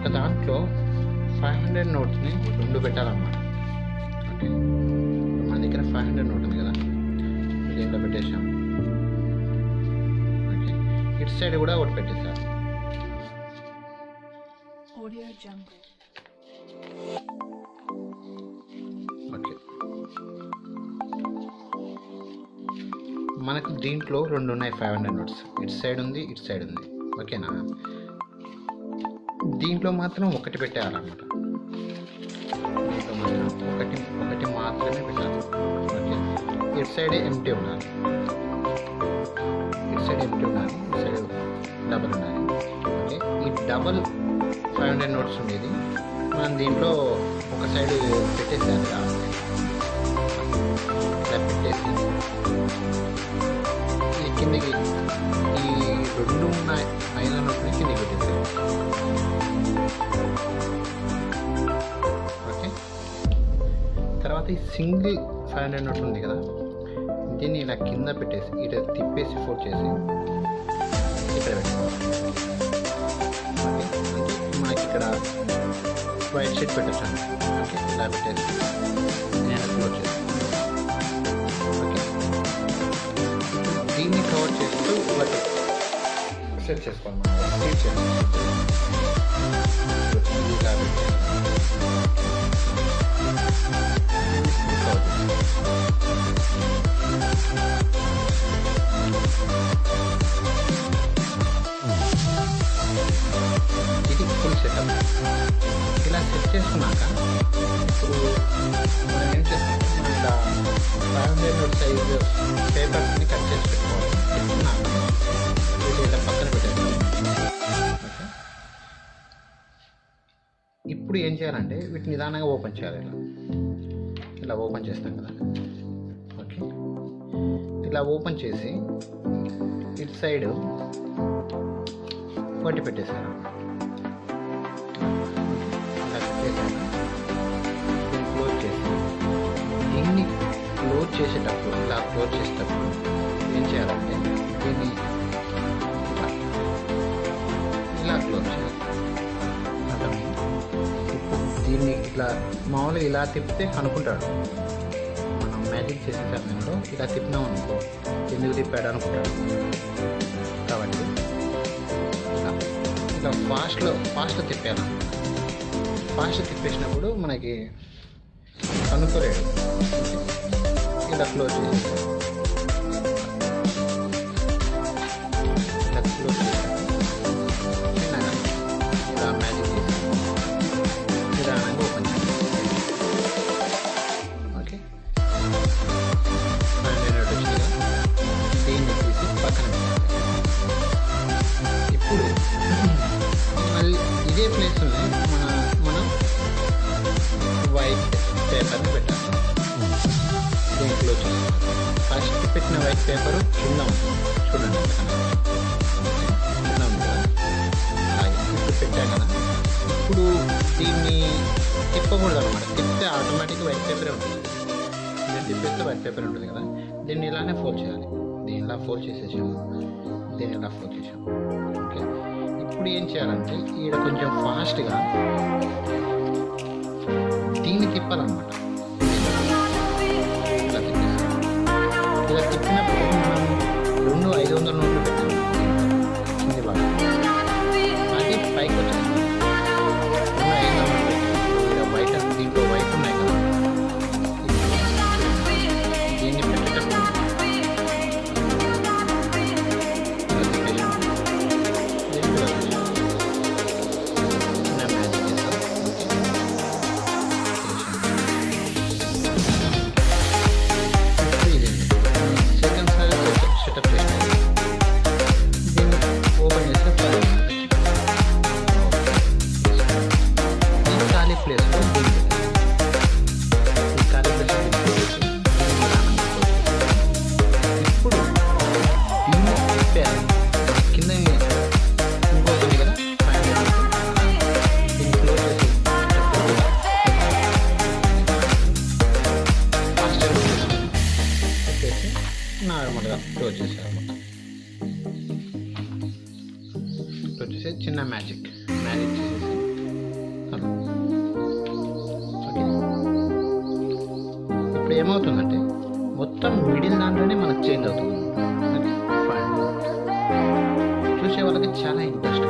ఒక దాంట్లో 500 నోట్స్ని 2 పెట్టాలన్నమాట. ఓకే, మన దగ్గర 500 నోట్ ఉంది కదా, దీంట్లో పెట్టేసాం. ఓకే, ఇటు సైడ్ కూడా ఒకటి పెట్టేసాం. ఓకే, మనకు దీంట్లో 2 ఉన్నాయి 500 నోట్స్. ఇటు సైడ్ ఉంది, ఇటు సైడ్ ఉంది. ఓకేనా, దీంట్లో మాత్రం ఒకటి పెట్టేయాలన్నమాట. దీంట్లో మాత్రం ఒకటి మాత్రమే పెట్టాలి. ఓకే, ఇటు సైడ్ ఎంటీ ఉండాలి, ఇటు సైడ్ డబల్ ఉండాలి. ఓకే, ఈ డబల్ 500 నోట్స్ ఉండేది మనం దీంట్లో ఒక సైడ్ పెట్టేసేయాలి. ఇలా పెట్టేసి ఈ కిందికి ఈ 2 ఉన్నాయి 500 నోట్స్ని కిందికి పెట్టేసేయాలి. ఓకే, తర్వాత ఈ సింగిల్ 500 నోట్ ఉంది కదా, దీన్ని ఇలా కింద పెట్టేసి ఇటు తిప్పేసి ఫోల్డ్ చేసి ఇక్కడ పెట్టుకోవాలి. ఓకే, అంటే మనకి ఇక్కడ వైట్ షీట్ పెట్టేసాను. ఓకే, ఇలా పెట్టేసి నేను క్లోజ్ చేస్తాను. ఓకే, దీన్ని కవర్ చేస్తూ ఒకటి సెట్ చేసుకోవాలి. సెట్ చేస్తాను ఇలా పెట్టేసి ఇది ఫుల్ సెటప్. ఇలా సెట్ చేసుకున్నాక ఇప్పుడు మనం ఏం చేస్తామంటే మనం ఇలా 500 నోట్ సైజు పేపర్స్ని కట్ చేసి పెట్టుకోవాలి. పెట్టుకున్నాక ఇది ఇలా పక్కన పెట్టేస్తాం. ఓకే, ఇప్పుడు ఏం చేయాలంటే వీటిని నిదానంగా ఓపెన్ చేయాలి. ఇలా ఓపెన్ చేస్తాం కదా. ఓకే, ఇలా ఓపెన్ చేసి ఇటు సైడ్ ఒకటి పెట్టేశాను. ఇలా పెట్టేశాను. దీన్ని క్లోజ్ చేసి దీన్ని క్లోజ్ చేసేటప్పుడు ఇలా క్లోజ్ చేసేటప్పుడు ఏం చేయాలంటే దీన్ని ఇలా క్లోజ్ చేయాలి. దీన్ని ఇట్లా మామూలుగా ఇలా తిప్పితే అనుకుంటాడు మనం మ్యాజిక్ చేసే సమయంలో ఇలా తిప్పినాం అనుకో ఎందుకు తిప్పాడు అనుకుంటాడు. కాబట్టి ఇలా ఫాస్ట్లో తిప్పాను. ఫాస్ట్ తిప్పేసినప్పుడు మనకి అనుకోలేడు. ఇలా క్లోజ్ చేసి ఇలా క్లోజ్ చేసి ఇలా మ్యాజిక్ చేసి నిదానంగా ఓపెన్ చేయాలి. ఓకే, దీన్ని తీసి పక్కన పెట్టాలి. ఇప్పుడు మళ్ళీ ఇదే ప్లేస్లో మనం వైట్ పేపర్ని పెట్టాలి. దీన్ని క్లోజ్ చేయాలి. ఫస్ట్ పెట్టిన వైట్ పేపరు కింద ఉంటుంది చూడండి, కింద ఉంది కదా. అలాగే ఇప్పుడు పెట్టాం కదా. ఇప్పుడు దీన్ని తిప్పకూడదు అనమాట. తిప్పితే ఆటోమేటిక్గా వైట్ పేపరే ఉంటుంది. దీన్ని తిప్పేస్తే వైట్ పేపర్ ఉంటుంది కదా. దీన్ని ఇలానే ఫోల్డ్ చేయాలి. దీన్ని ఇలా ఫోల్డ్ చేసేసాము, దీన్ని ఇలా ఫోల్డ్ చేసాము. ఓకే, ఇప్పుడు ఏం చేయాలంటే ఈడ కొంచెం ఫాస్ట్గా దీన్ని తిప్పాలన్నమాట. ఇలా తిప్పేసాం. ఇలా తిప్పినప్పుడు మనం 2 500 నోట్లు పెట్టాము కింది భాగం, అది పైకి వచ్చేస్తాం. 2 500 నోట్లు పెట్టాము. వైట్ దీంట్లో వైట్ ఉన్నాయి కదా, దీన్ని పెట్టేటప్పుడు నార్మల్గా క్లోజ్ చేసేయాలన్నమాట. క్లోజ్ చేసి చిన్న మ్యాజిక్ చేసేసి ఇప్పుడు ఏమవుతుందంటే మొత్తం మిడిల్ దాంట్లోనే మనకు చేంజ్ అవుతుంది. Okay, fine. చూసే వాళ్ళకి చాలా ఇంట్రెస్ట్